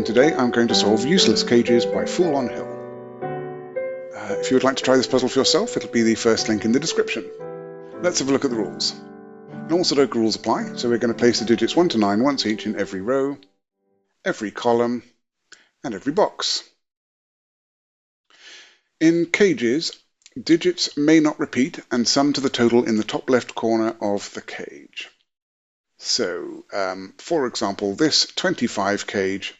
and today I'm going to solve useless cages by Fool on Hill. If you would like to try this puzzle for yourself, it'll be the first link in the description. Let's have a look at the rules. Normal Sudoku rules apply, so we're going to place the digits 1 to 9 once each in every row, every column, and every box. In cages, digits may not repeat and sum to the total in the top left corner of the cage. So, for example, this 25 cage,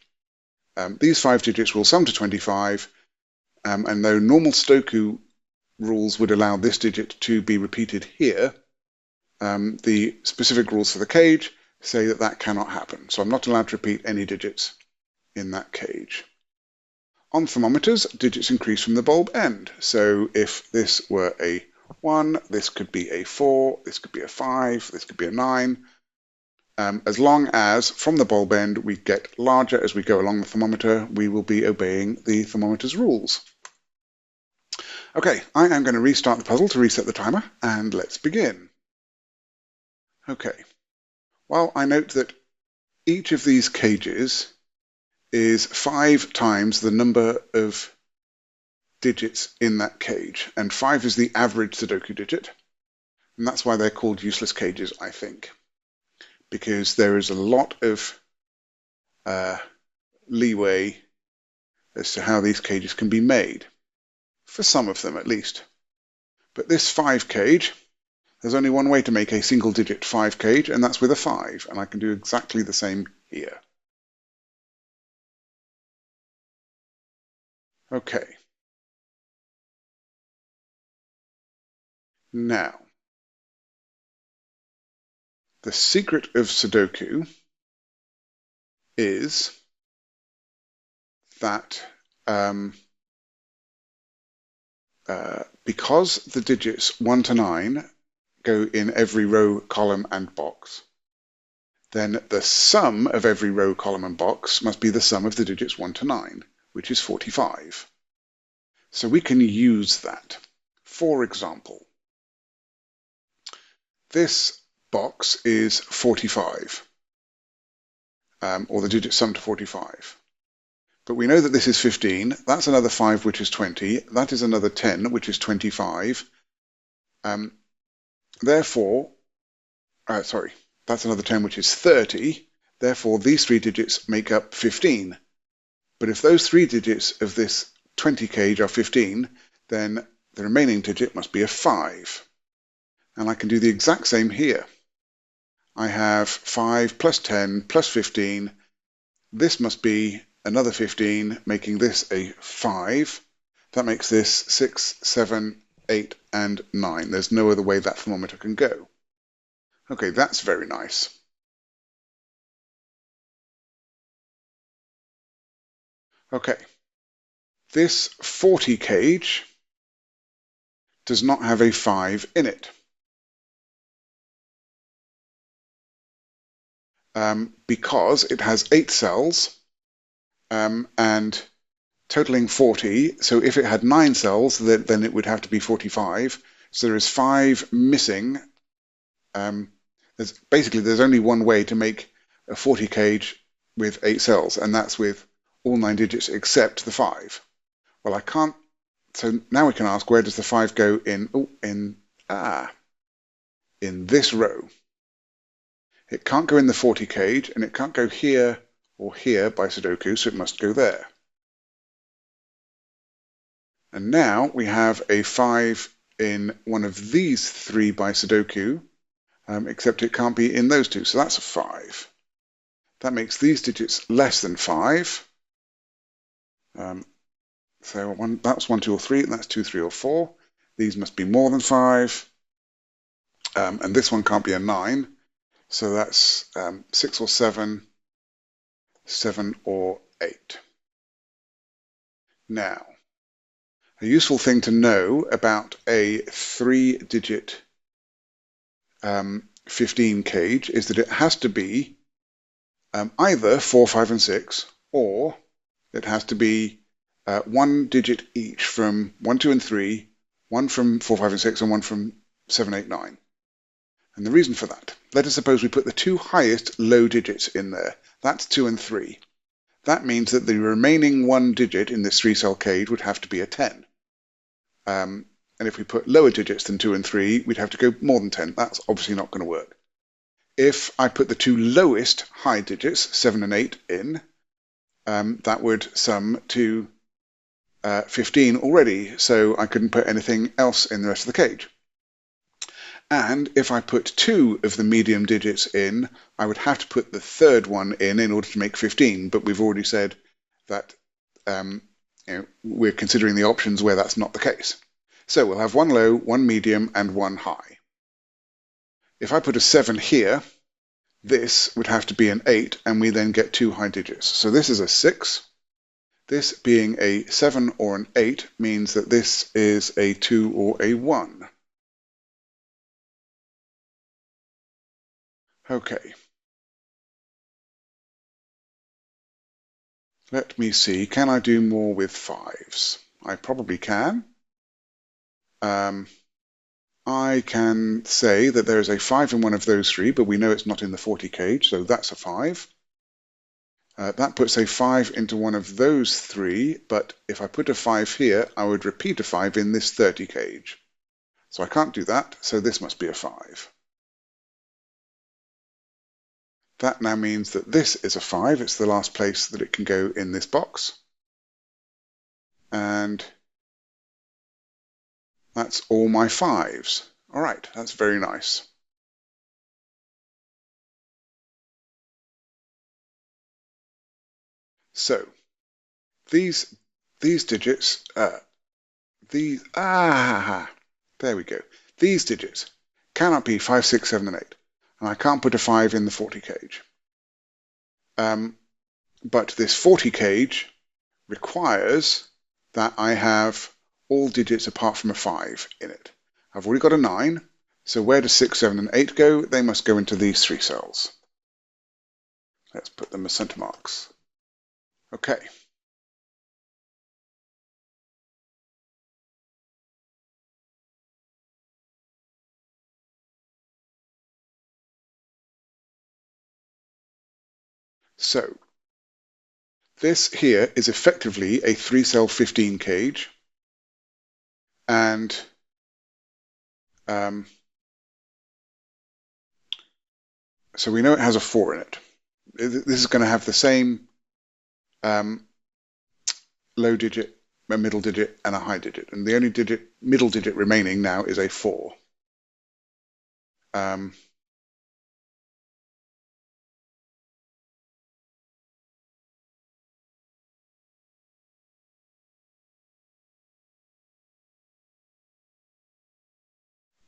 these 5 digits will sum to 25, and though normal Sudoku rules would allow this digit to be repeated here, the specific rules for the cage say that that cannot happen. So I'm not allowed to repeat any digits in that cage. On thermometers, digits increase from the bulb end. So if this were a 1, this could be a 4, this could be a 5, this could be a 9. As long as from the bulb end we get larger as we go along the thermometer, we will be obeying the thermometer's rules. Okay, I am going to restart the puzzle to reset the timer, and let's begin. Okay, well, I note that each of these cages is 5 times the number of digits in that cage, and 5 is the average Sudoku digit, and that's why they're called useless cages, I think, because there is a lot of leeway as to how these cages can be made, for some of them at least. But this 5 cage, there's only one way to make a single digit 5 cage, and that's with a 5, and I can do exactly the same here. Okay. Now, the secret of Sudoku is that because the digits 1 to 9 go in every row, column, and box, then the sum of every row, column, and box must be the sum of the digits 1 to 9, which is 45. So we can use that. For example, this box is 45, or the digits sum to 45. But we know that this is 15, that's another 5, which is 20, that is another 10, which is 25. Therefore, that's another 10, which is 30. Therefore, these 3 digits make up 15. But if those 3 digits of this 20 cage are 15, then the remaining digit must be a 5. And I can do the exact same here. I have 5 plus 10 plus 15. This must be another 15, making this a 5. That makes this 6, 7, 8, and 9. There's no other way that thermometer can go. Okay, that's very nice. Okay, this 40 cage does not have a 5 in it. Because it has 8 cells and totaling 40, so if it had 9 cells, then it would have to be 45. So there is 5 missing. There's only one way to make a 40 cage with 8 cells, and that's with all 9 digits except the 5. Well, I can't. So now we can ask, where does the 5 go in this row? It can't go in the 40 cage, and it can't go here or here by Sudoku, so it must go there. And now we have a 5 in one of these 3 by Sudoku, except it can't be in those 2, so that's a 5. That makes these digits less than 5. So that's 1, 2, or 3, and that's 2, 3, or 4. These must be more than 5. And this one can't be a 9. So that's 6 or 7, 7 or 8. Now, a useful thing to know about a 3-digit 15 cage is that it has to be either 4, 5, and 6, or it has to be 1 digit each from 1, 2, and 3, 1 from 4, 5, and 6, and 1 from 7, 8, 9. And the reason for that, let us suppose we put the 2 highest low digits in there. That's 2 and 3. that means that the remaining one digit in this 3-cell cage would have to be a 10. And if we put lower digits than 2 and 3, we'd have to go more than 10. That's obviously not going to work. If I put the two lowest high digits, 7 and 8, in, that would sum to 15 already, so I couldn't put anything else in the rest of the cage. And if I put 2 of the medium digits in, I would have to put the third one in order to make 15, but we've already said that we're considering the options where that's not the case. So we'll have one low, one medium, and one high. If I put a 7 here, this would have to be an 8, and we then get 2 high digits. So this is a 6. This being a 7 or an 8 means that this is a 2 or a 1. Okay. Let me see, can I do more with 5s? I probably can. I can say that there is a 5 in one of those three, but we know it's not in the 40 cage, so that's a 5. That puts a 5 into one of those three, but if I put a 5 here, I would repeat a 5 in this 30 cage. So I can't do that, so this must be a 5. That now means that this is a 5. It's the last place that it can go in this box. And that's all my 5s. All right, that's very nice. So these digits, there we go. These digits cannot be 5, 6, 7, and 8. And I can't put a 5 in the 40 cage. But this 40 cage requires that I have all digits apart from a 5 in it. I've already got a 9, so where do 6, 7, and 8 go? They must go into these 3 cells. Let's put them as center marks. Okay. So this here is effectively a 3-cell 15 cage, and so we know it has a 4 in it. This is going to have the same low digit, a middle digit, and a high digit, and the only middle digit remaining now is a 4.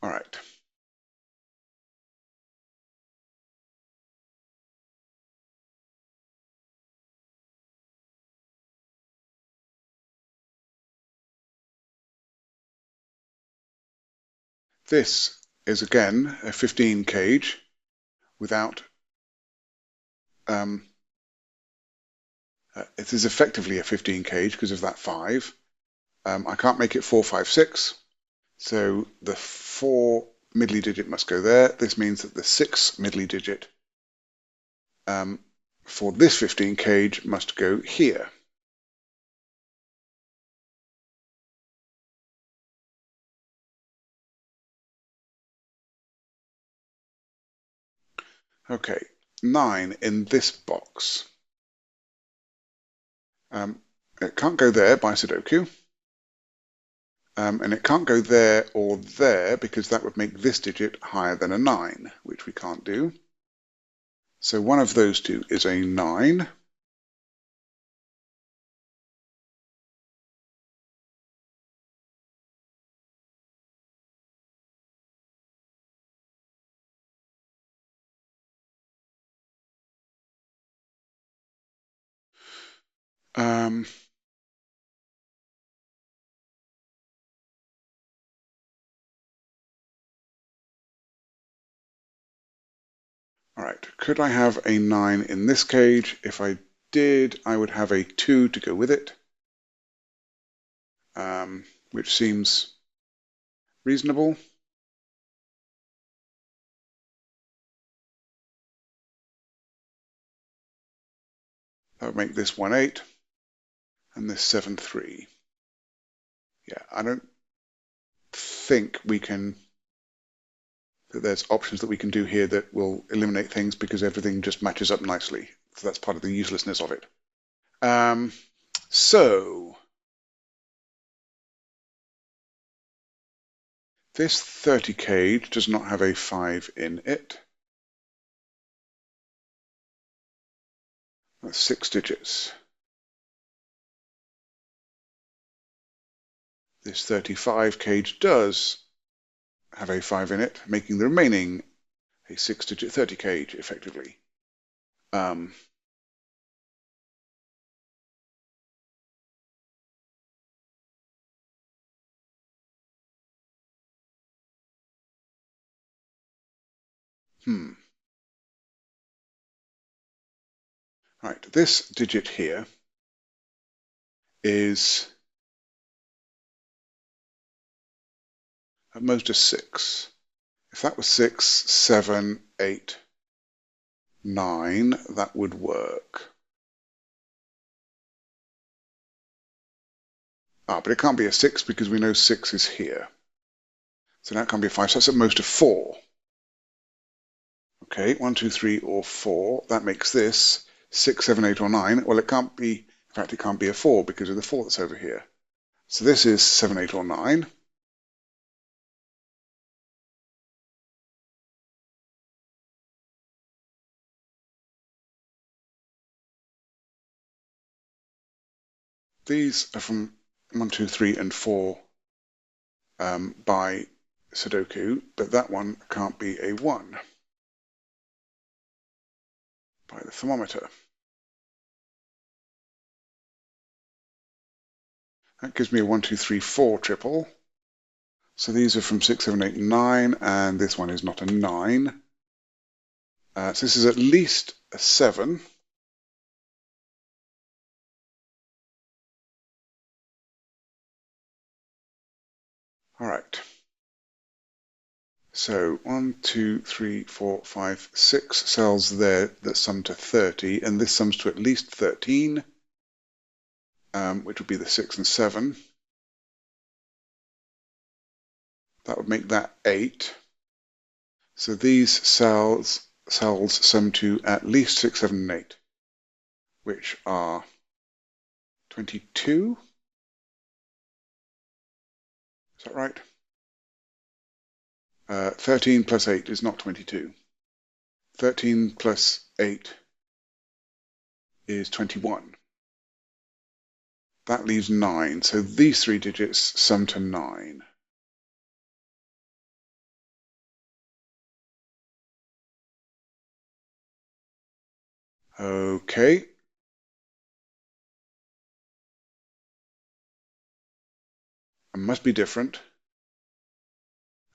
All right. This is again a 15 cage without, it is effectively a 15 cage because of that 5. I can't make it 4, 5, 6, so the 4 middly digit must go there. This means that the 6 middly digit for this 15 cage must go here. Okay, 9 in this box. It can't go there by Sudoku. And it can't go there or there because that would make this digit higher than a 9, which we can't do. So one of those two is a 9. All right, could I have a 9 in this cage? If I did, I would have a 2 to go with it, which seems reasonable. That would make this 1-8 and this 7-3. Yeah, I don't think we can, that there's options that we can do here that will eliminate things because everything just matches up nicely. So that's part of the uselessness of it. So this 30 cage does not have a 5 in it. That's 6 digits. This 35 cage does have a 5 in it, making the remaining a 6-digit 30 cage, effectively. Right, this digit here is at most a 6. If that was 6, 7, 8, 9, that would work. But it can't be a 6 because we know 6 is here. So now it can't be a 5, so that's at most a 4. Okay, 1, 2, 3, or 4. That makes this 6, 7, 8, or 9. Well, it can't be, in fact, it can't be a 4 because of the 4 that's over here. So this is 7, 8, or 9. These are from 1, 2, 3, and 4 by Sudoku, but that one can't be a 1 by the thermometer. That gives me a 1, 2, 3, 4 triple. So these are from 6, 7, 8, 9, and this one is not a 9. So this is at least a 7. All right. So 1, 2, 3, 4, 5, 6 cells there that sum to 30, and this sums to at least 13, which would be the 6 and 7. That would make that 8. So these cells sum to at least 6, 7, and 8, which are 22. Is that right? 13 plus 8 is not 22. 13 plus 8 is 21. That leaves 9. So these 3 digits sum to 9. Okay. It must be different.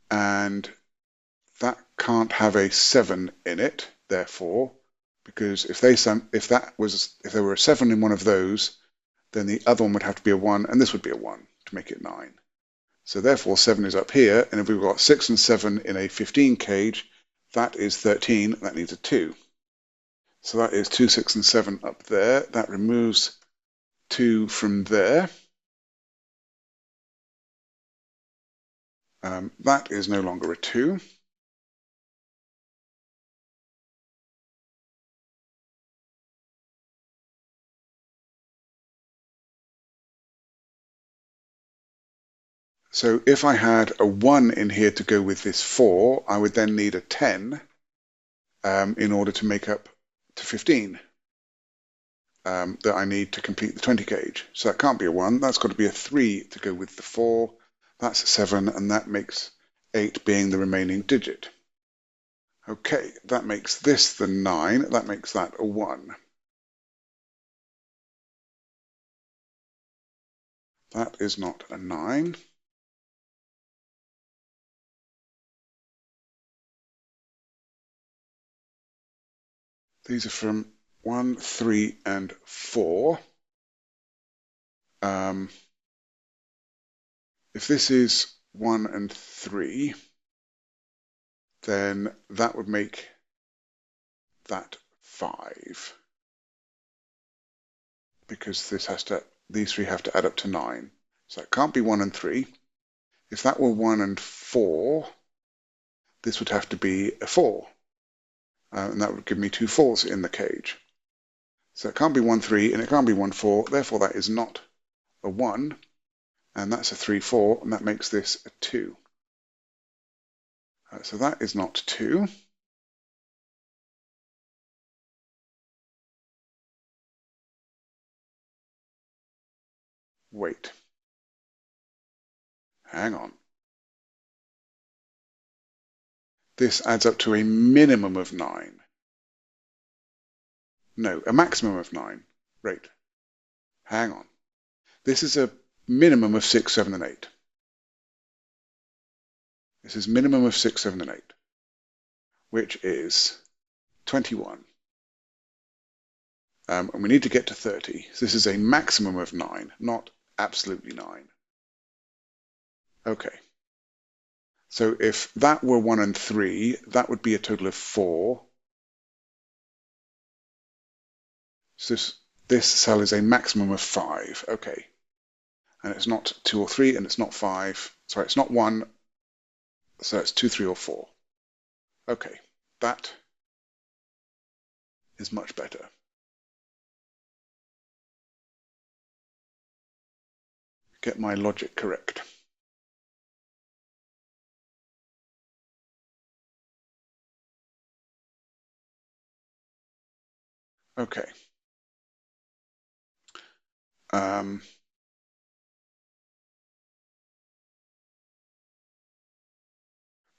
And that can't have a 7 in it, therefore, because if there were a 7 in one of those, then the other one would have to be a 1, and this would be a 1 to make it 9. So therefore 7 is up here, and if we've got 6 and 7 in a 15 cage, that is 13, that needs a 2. So that is 2, 6, and 7 up there. That removes 2 from there. That is no longer a 2. So if I had a 1 in here to go with this 4, I would then need a 10 in order to make up to 15 that I need to complete the 20 gauge. So that can't be a 1. That's got to be a 3 to go with the 4. That's a 7, and that makes 8 being the remaining digit. Okay, that makes this the 9. That makes that a 1. That is not a 9. These are from 1, 3, and 4. If this is 1 and 3, then that would make that 5. because these three have to add up to 9. So that can't be 1 and 3. If that were 1 and 4, this would have to be a 4. And that would give me 2 4s in the cage. So it can't be 1 3 and it can't be 1 4. Therefore, that is not a 1. And that's a 3 4. And that makes this a 2. So that is not 2. Wait. Hang on. This adds up to a minimum of 9. No, a maximum of 9. Right. Hang on. This is a minimum of 6, 7, and 8. This is minimum of 6, 7, and 8, which is 21. And we need to get to 30. So this is a maximum of 9, not absolutely 9. Okay. So if that were 1 and 3, that would be a total of 4. So this cell is a maximum of 5. Okay. And it's not 2 or 3, and it's not 5. Sorry, it's not 1. So it's 2, 3, or 4. Okay. That is much better. Get my logic correct. Okay.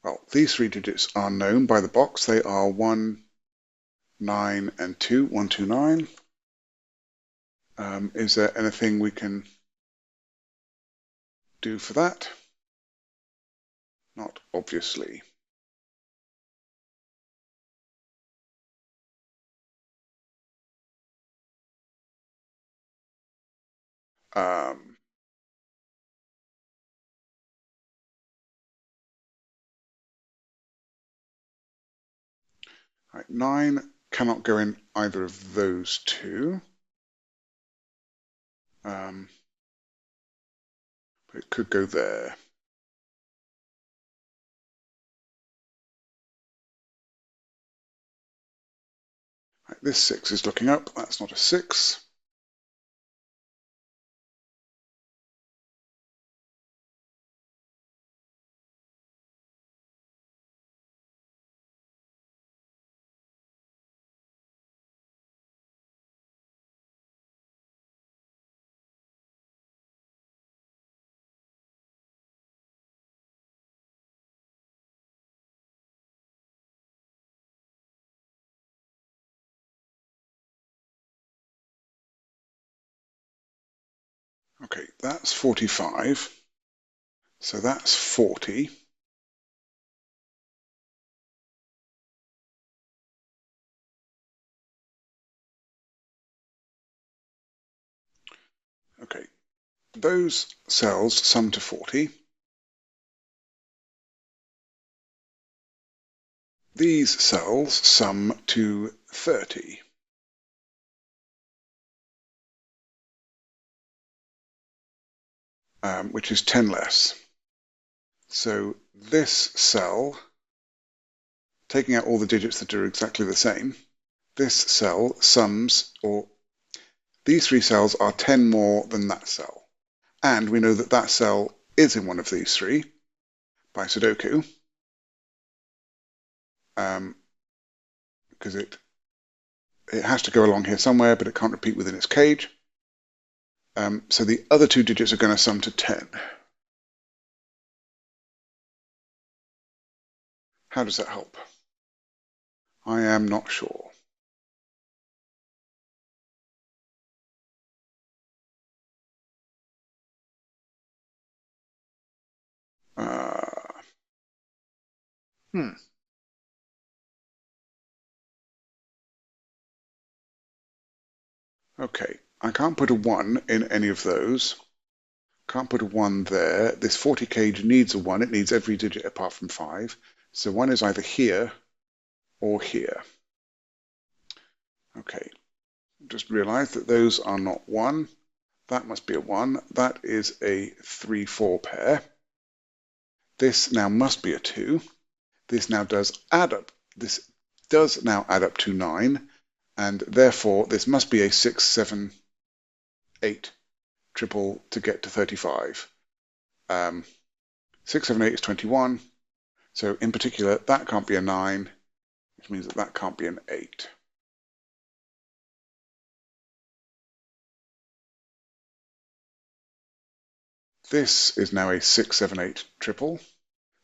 Well, these 3 digits are known by the box. They are 1, 9, and 2. 1, 2, 9. Is there anything we can do for that? Not obviously. Right, 9 cannot go in either of those two. But it could go there. Right, this 6 is looking up. That's not a 6. Okay, that's 45. So that's 40. Okay, those cells sum to 40. These cells sum to 30. Which is 10 less. So this cell, taking out all the digits that are exactly the same, this cell sums, or these 3 cells are 10 more than that cell. And we know that that cell is in one of these 3 by Sudoku, because it has to go along here somewhere, but it can't repeat within its cage. So the other 2 digits are going to sum to 10. How does that help? I am not sure. Okay, I can't put a 1 in any of those. Can't put a 1 there. This 40 cage needs a 1. It needs every digit apart from 5. So 1 is either here or here. Okay, Just realize that those are not 1. That must be a 1. That is a 3-4 pair. This now must be a 2. This now does add up. This does now add up to 9, and therefore this must be a 6, 7, 8 triple to get to 35. 6, 7, 8 is 21. So in particular, that can't be a 9, which means that that can't be an 8. This is now a 6, 7, 8 triple.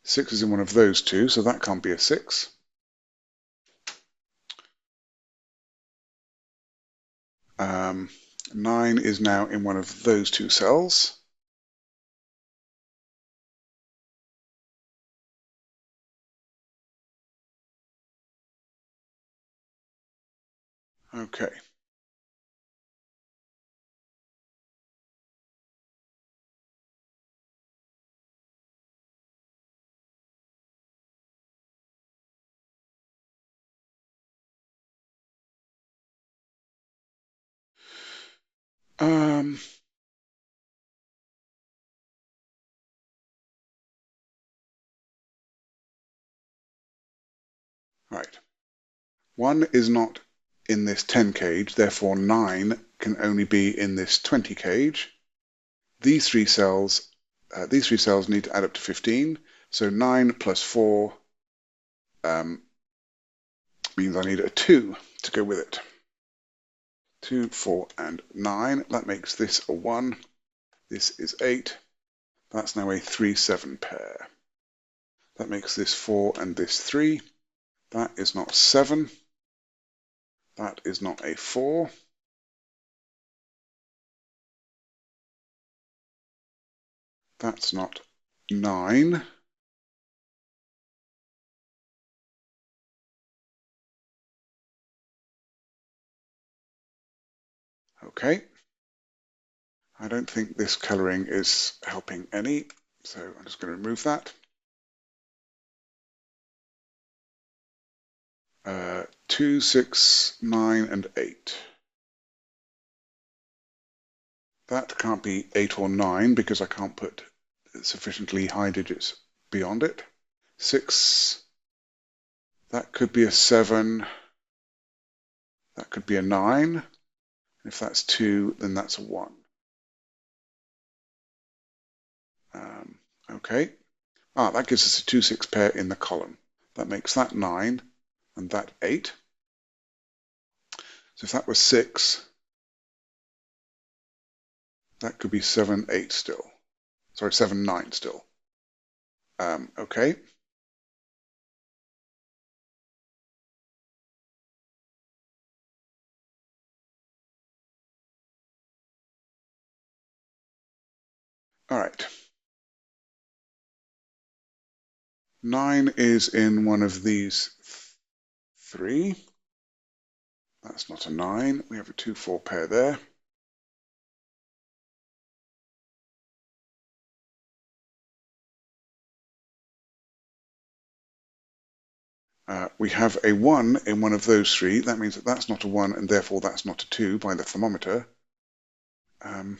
6 is in one of those two, so that can't be a 6. Um, 9 is now in one of those two cells. Okay. Right. 1 is not in this 10 cage, therefore 9 can only be in this 20 cage. These three cells need to add up to 15. So 9 plus 4 means I need a 2 to go with it. 2, 4, and 9. That makes this a 1. This is 8. That's now a 3, 7 pair. That makes this 4 and this 3. That is not 7. That is not a 4. That's not 9. Okay. I don't think this colouring is helping any, so I'm just going to remove that. 2, 6, 9, and 8. That can't be 8 or 9 because I can't put sufficiently high digits beyond it. 6, that could be a 7, that could be a 9. If that's 2, then that's a 1. Okay. That gives us a 2, 6 pair in the column. That makes that 9 and that 8. So if that was 6, that could be 7, 8 still. Sorry, 7, 9 still. Okay. All right. 9 is in one of these 3. That's not a 9. We have a 2, 4 pair there. We have a 1 in one of those 3. That means that that's not a 1, and therefore that's not a 2 by the thermometer. And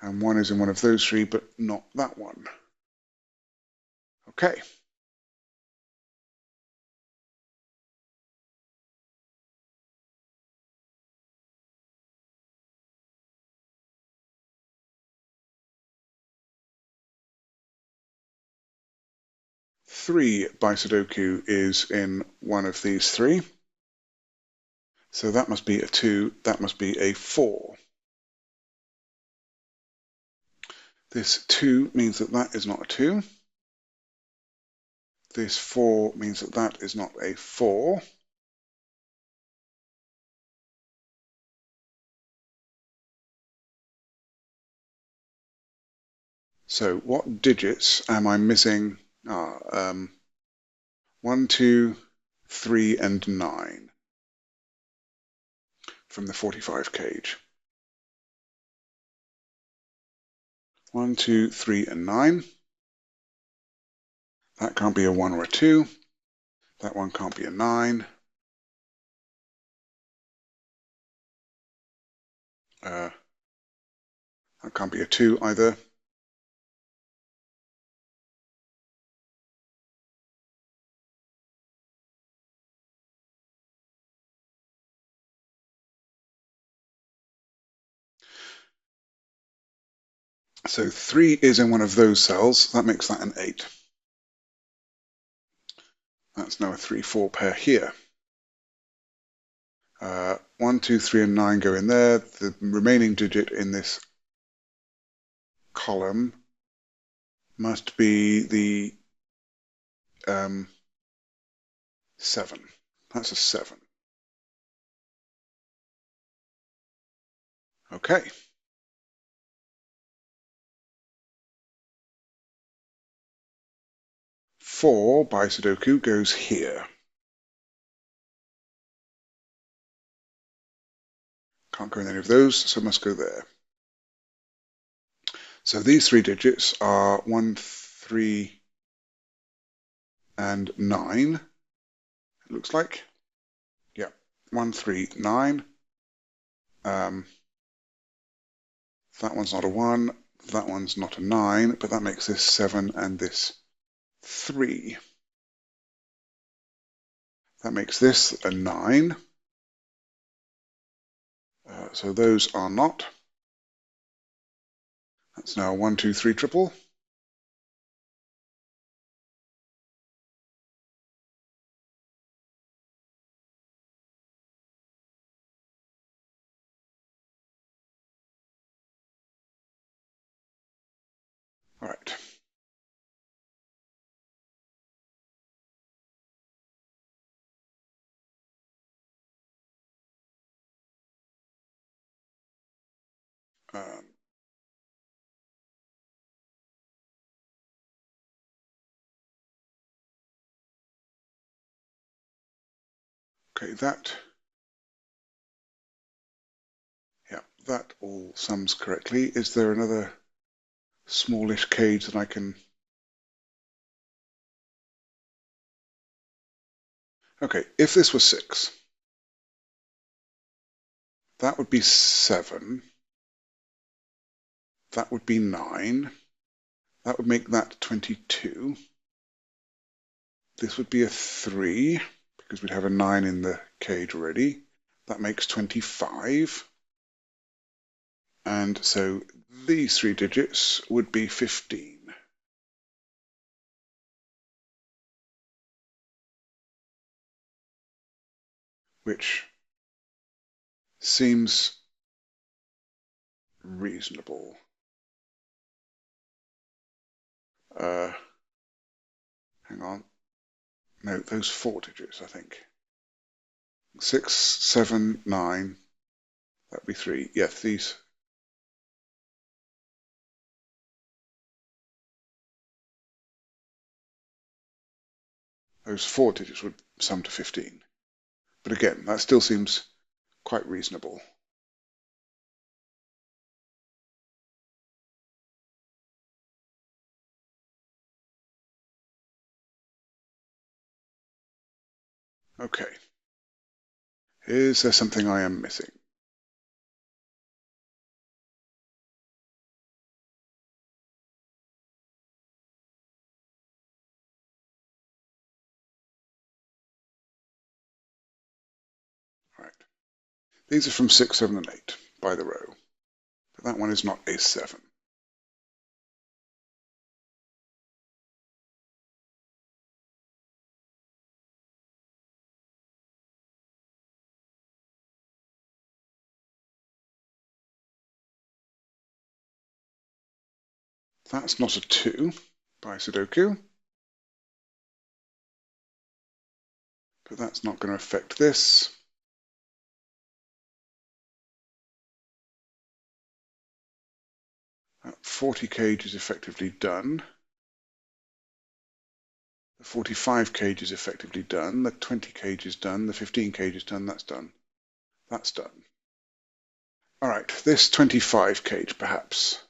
1 is in one of those 3, but not that one. Okay. Three by Sudoku is in one of these 3. So that must be a 2, that must be a 4. This 2 means that that is not a 2. This 4 means that that is not a 4. So what digits am I missing? 1, 2, 3, and 9 from the 45 cage. 1, 2, 3, and 9. That can't be a 1 or a 2. That one can't be a 9. That can't be a 2 either. So 3 is in one of those cells. That makes that an 8. That's now a 3-4 pair here. 1, 2, 3, and 9 go in there. The remaining digit in this column must be the 7. That's a 7. Okay. Four by Sudoku goes here. Can't go in any of those, so must go there. So these 3 digits are 1, 3, and 9. It looks like. Yeah, 1, 3, 9. That one's not a 1. That one's not a 9, but that makes this 7 and this 3. That makes this a 9. So those are not. That's now a 1, 2, 3 triple. All right. Okay, that all sums correctly. Is there another smallish cage that I can... Okay, if this was 6, that would be 7. That would be 9. That would make that 22. This would be a 3, because we'd have a 9 in the cage already. That makes 25. And so these 3 digits would be 15. Which seems reasonable. Hang on. No, those 4 digits, I think. 6, 7, 9. That'd be 3. Yes, these. Those 4 digits would sum to 15. But again, that still seems quite reasonable. Okay. Is there something I am missing? Right. These are from 6, 7, and 8 by the row. But that one is not a 7. That's not a 2 by Sudoku. But that's not going to affect this. That 40 cage is effectively done. The 45 cage is effectively done. The 20 cage is done. The 15 cage is done. That's done. That's done. All right, this 25 cage perhaps,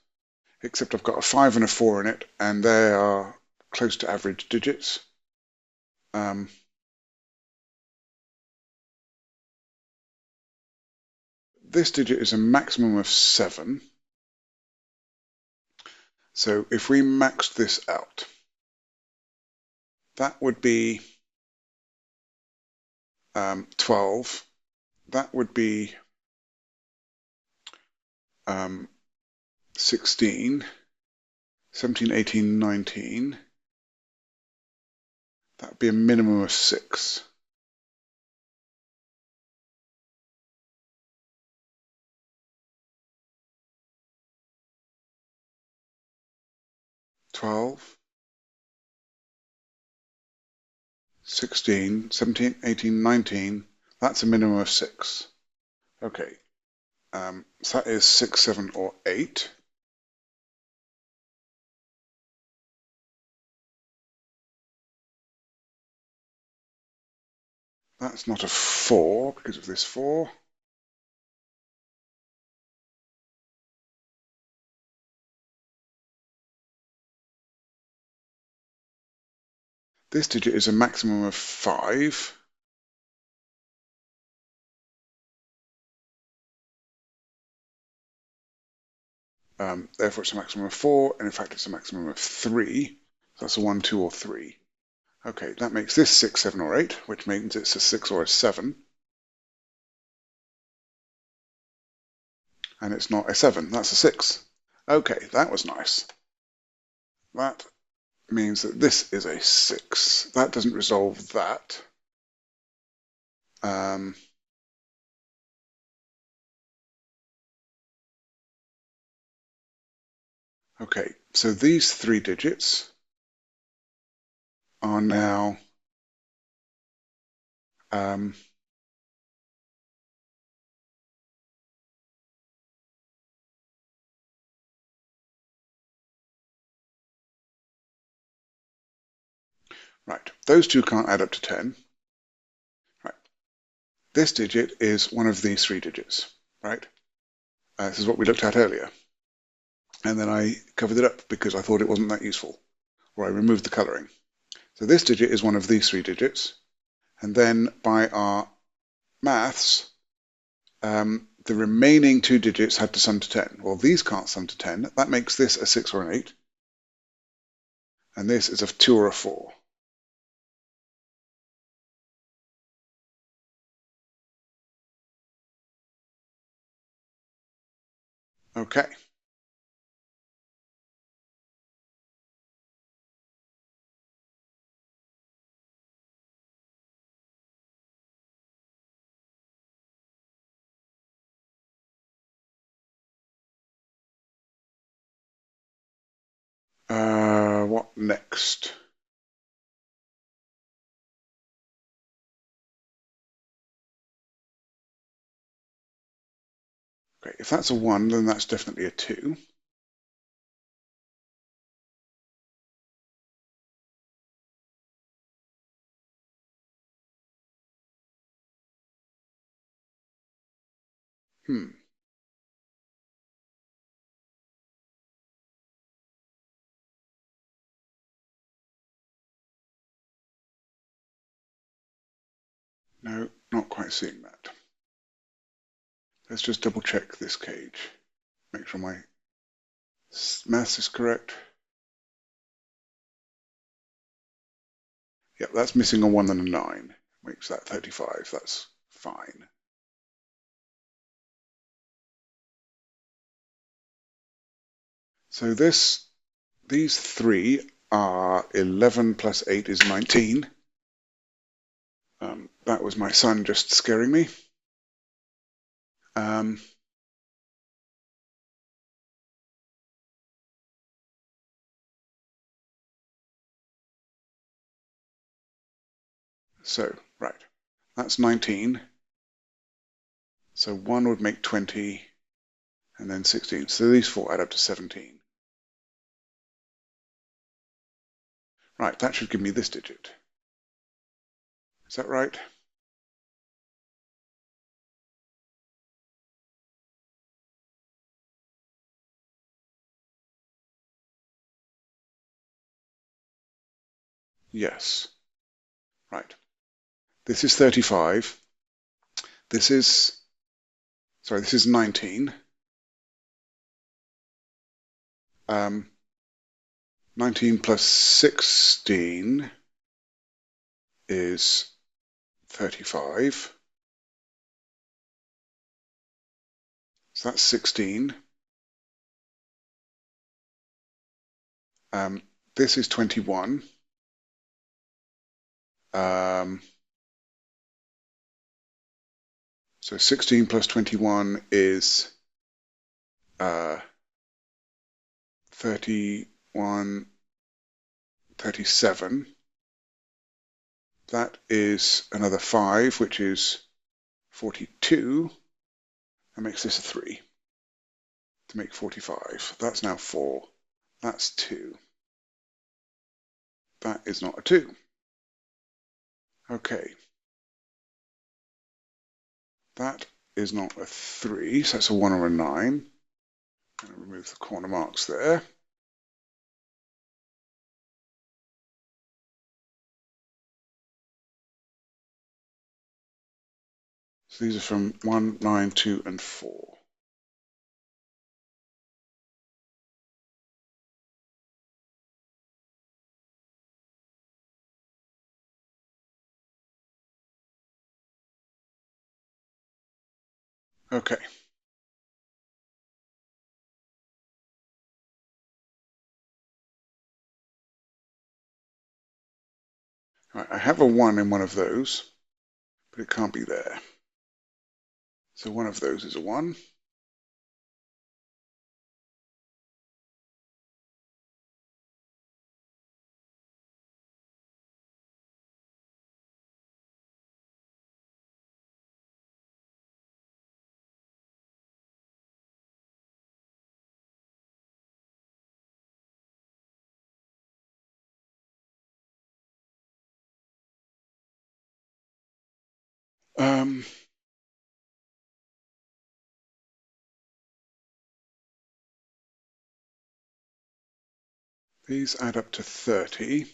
except I've got a 5 and a 4 in it, and they are close to average digits. this digit is a maximum of 7. So if we maxed this out, that would be 12. That would be 16, 17, 18, 19. That would be a minimum of 6. Twelve, 16, 17, 18, 19. That's a minimum of 6. Okay, so that is 6, 7, or 8. That's not a 4 because of this 4. This digit is a maximum of 5. Therefore, it's a maximum of 4, and in fact, it's a maximum of 3. So that's a 1, 2, or 3. Okay, that makes this 6, 7, or 8, which means it's a 6 or a 7. And it's not a 7, that's a 6. Okay, that was nice. That means that this is a 6. That doesn't resolve that. Okay, so these 3 digits are now right. Those two can't add up to 10. Right. This digit is one of these 3 digits, right? This is what we looked at earlier. And then I covered it up because I thought it wasn't that useful, or I removed the colouring. So this digit is one of these 3 digits. And then by our maths, the remaining 2 digits had to sum to 10. Well, these can't sum to 10. That makes this a 6 or an 8. And this is a 2 or a 4. Okay. What next? Okay, if that's a 1, then that's definitely a 2. No, not quite seeing that. Let's just double check this cage. Make sure my maths is correct. Yep, that's missing a 1 and a 9. Makes that 35. That's fine. So these 3 are 11 plus 8 is 19. That was my son just scaring me. So, right, that's 19. So 1 would make 20, and then 16. So these 4 add up to 17. Right, that should give me this digit. Is that right? Yes. Right. This is 35. This is sorry, this is 19. 19 plus 16 is 35. So that's 16. This is 21. So 16 plus 21 is 31, 37. That is another 5, which is 42. That makes this a 3 to make 45. That's now 4. That's 2. That is not a 2. Okay. That is not a 3, so that's a 1 or a 9. I'm going to remove the corner marks there. So these are from 1, 9, 2, and 4. Okay. Right, I have a 1 in one of those, but it can't be there. So one of those is a 1. These add up to 30.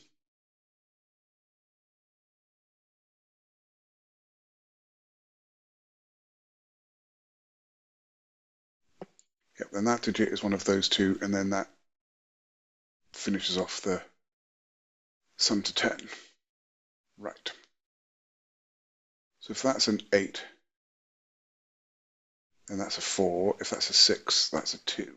Yep, then that digit is one of those two, and then that finishes off the sum to 10. Right. So if that's an 8, then that's a 4. If that's a 6, that's a 2.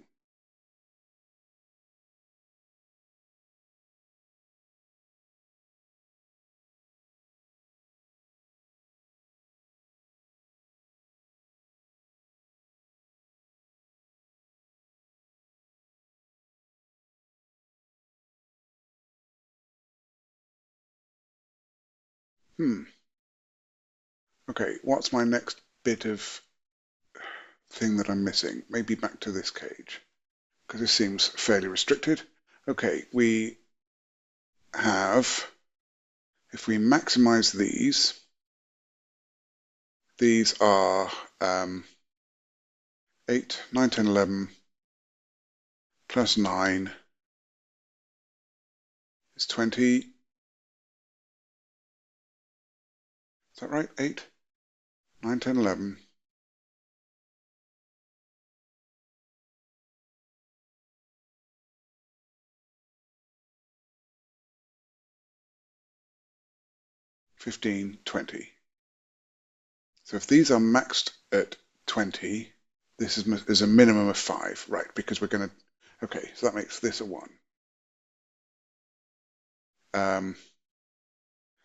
Okay, what's my next bit of thing that I'm missing? Maybe back to this cage, because this seems fairly restricted. Okay, we have, if we maximize these are 8, 9, 10, 11 plus 9 is 20. Is that right? 8, 9, 10, 11. $15, $20. So if these are maxed at 20, this is a minimum of 5, right? Because we're going to, okay, so that makes this a 1.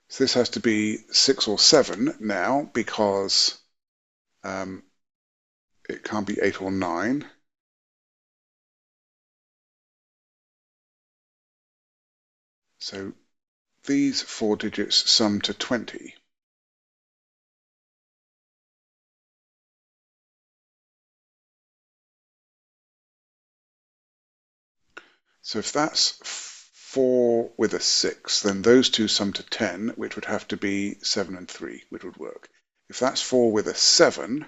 So this has to be 6 or 7 now because it can't be 8 or 9. So these 4 digits sum to 20. So if that's 4 with a 6, then those two sum to 10, which would have to be 7 and 3, which would work. If that's 4 with a 7,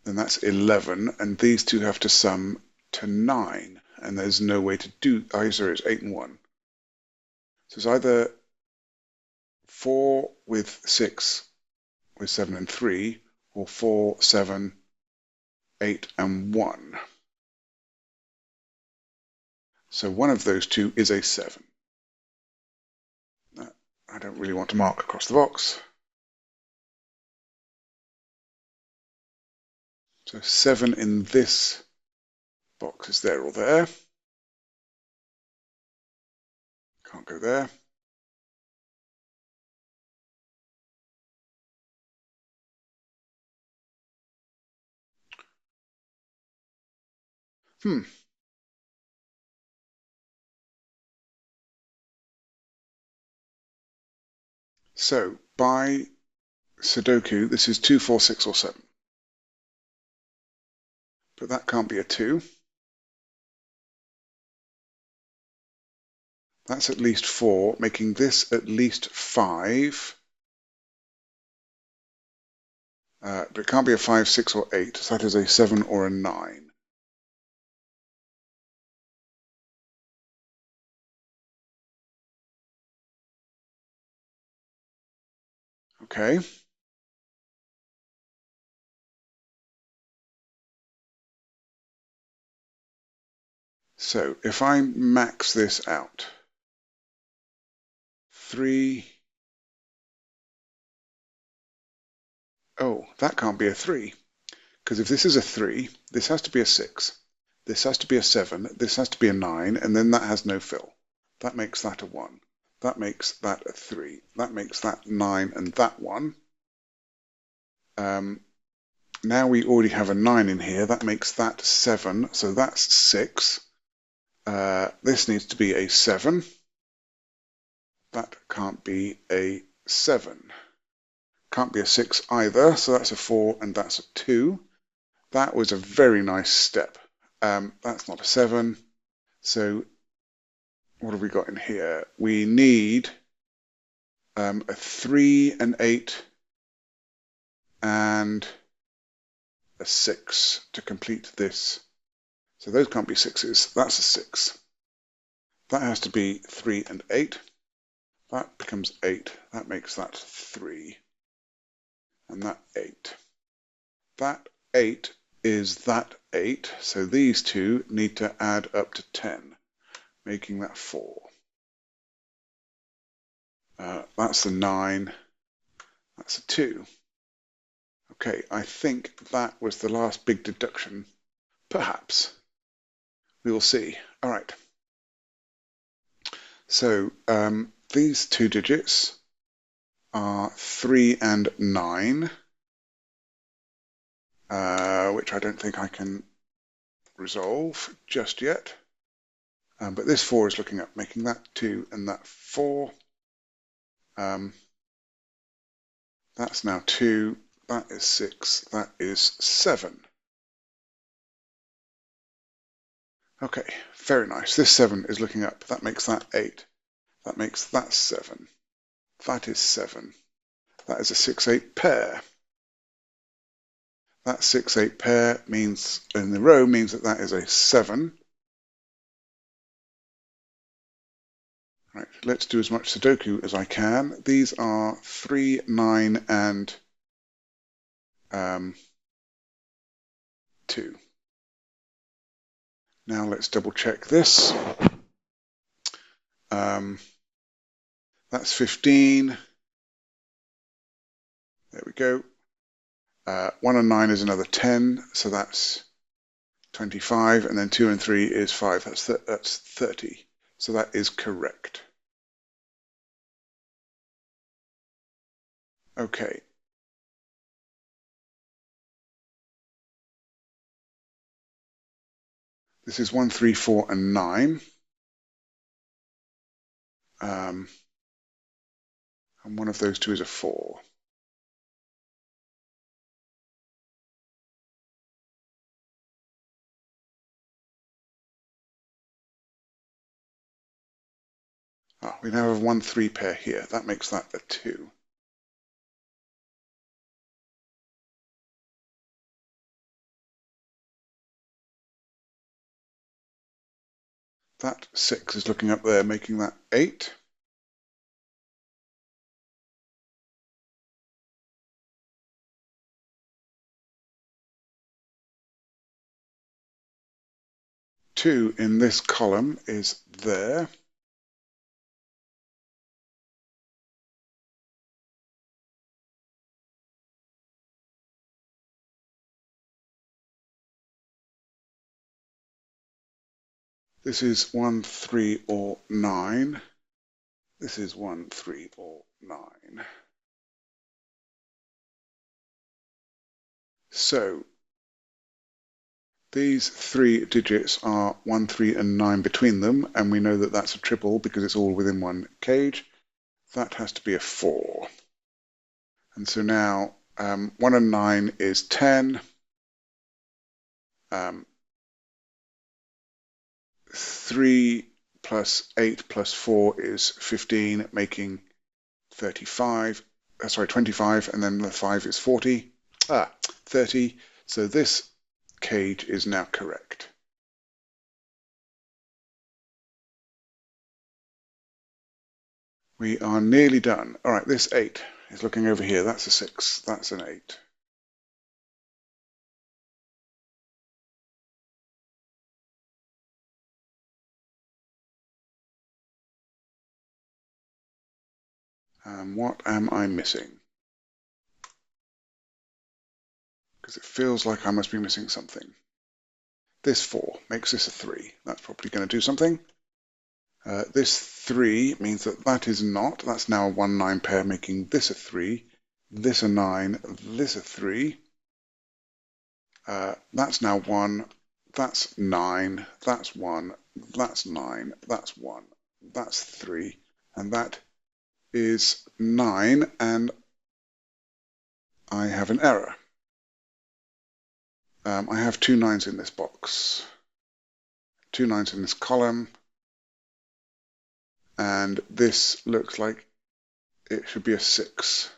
then that's 11, and these two have to sum to 9, and there's no way to do, sorry, it's 8 and 1. So it's either 4 with 6 with 7 and 3, or 4, 7, 8, and 1. So one of those two is a 7. I don't really want to mark across the box. So 7 in this box is there or there. Can't go there. So by Sudoku, this is 2, 4, 6, or 7. But that can't be a 2. That's at least 4, making this at least 5. But it can't be a 5, 6, or 8, so that is a 7 or a 9. Okay. So if I max this out, 3, oh, that can't be a 3, because if this is a 3, this has to be a 6, this has to be a 7, this has to be a 9, and then that has no fill. That makes that a 1. That makes that a 3. That makes that 9 and that 1. Now we already have a 9 in here. That makes that 7, so that's 6. This needs to be a 7. That can't be a 7. Can't be a 6 either, so that's a 4 and that's a 2. That was a very nice step. That's not a 7. So what have we got in here? We need a 3, an 8, and a 6 to complete this. So those can't be 6s. That's a 6. That has to be 3 and 8. That becomes 8. That makes that 3. And that 8. That 8 is that 8. So these two need to add up to 10, making that 4. That's the 9. That's a 2. Okay, I think that was the last big deduction. Perhaps. We will see. All right. So these two digits are 3 and 9, which I don't think I can resolve just yet. But this 4 is looking up, making that 2 and that 4. That's now 2. That is 6. That is 7. Okay, very nice. This 7 is looking up. That makes that 8. That makes that 7. That is 7. That is a 6-8 pair. That 6-8 pair means, in the row, means that that is a 7. Right, let's do as much Sudoku as I can. These are 3, 9, and 2. Now let's double check this. That's 15. There we go. 1 and 9 is another 10, so that's 25, and then 2 and 3 is 5. That's 30. So that is correct. Okay. This is 1, 3, 4, and 9. And one of those two is a 4. We now have 1, 3 pair here. That makes that a 2. That 6 is looking up there, making that 8. 2 in this column is there. This is 1, 3, or 9. This is 1, 3, or 9. So these 3 digits are 1, 3, and 9 between them, and we know that that's a triple because it's all within one cage. That has to be a 4. And so now 1 and 9 is 10. 3 plus 8 plus 4 is 15, making 25. Sorry, 25, and then the 5 is 40. 30. So this cage is now correct. We are nearly done. All right, this 8 is looking over here. That's a 6. That's an 8. What am I missing? Because it feels like I must be missing something. This 4 makes this a 3. That's probably going to do something. This 3 means that that is not. That's now a 1-9 pair, making this a 3, this a 9, this a 3. That's now 1. That's 9. That's 1. That's 9. That's 1. That's 3. And that is 9. And I have an error. I have 2 9s in this box. 2 9s in this column. And this looks like it should be a 6.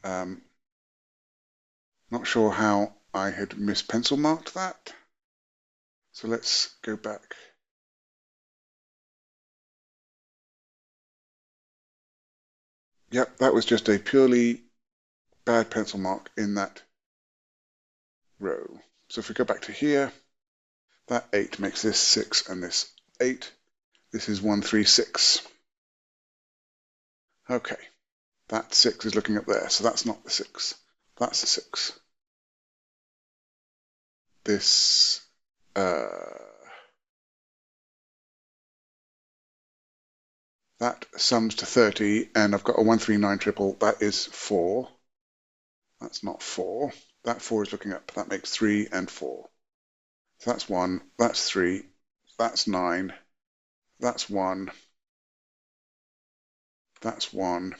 Not sure how I had mispencil marked that. So let's go back. Yep, that was just a purely bad pencil mark in that row. So if we go back to here, that 8 makes this 6 and this 8. This is 1, 3, 6. Okay, that 6 is looking up there, so that's not the 6. That's the 6. This that sums to 30, and I've got a 1, 3, 9 triple. That is 4. That's not 4. That 4 is looking up. That makes 3 and 4. So that's 1. That's 3. That's 9. That's 1. That's 1.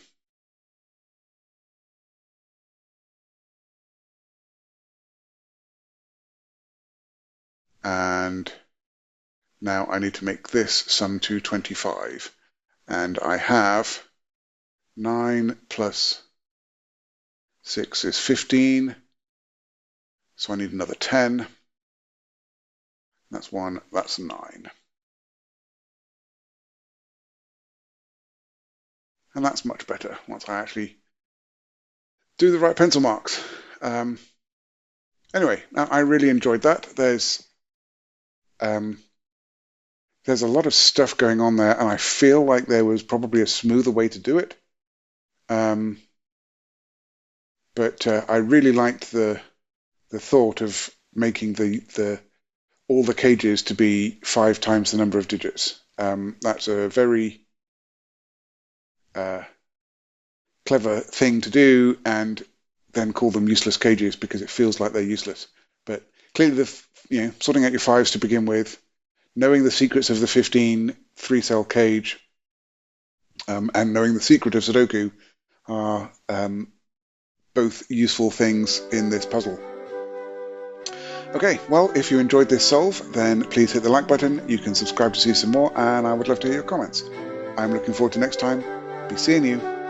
And now I need to make this sum to 25. And I have 9 plus 6 is 15. So I need another 10. That's 1. That's 9. And that's much better once I actually do the right pencil marks. Anyway, I really enjoyed that. There's a lot of stuff going on there, and I feel like there was probably a smoother way to do it. But I really liked the thought of making all the cages to be 5 times the number of digits. That's a very clever thing to do, and then call them useless cages because it feels like they're useless. But clearly, sorting out your 5s to begin with, knowing the secrets of the 15 3-cell cage, and knowing the secret of Sudoku are both useful things in this puzzle. Okay, well, if you enjoyed this solve, then please hit the like button. You can subscribe to see some more, and I would love to hear your comments. I'm looking forward to next time. Be seeing you.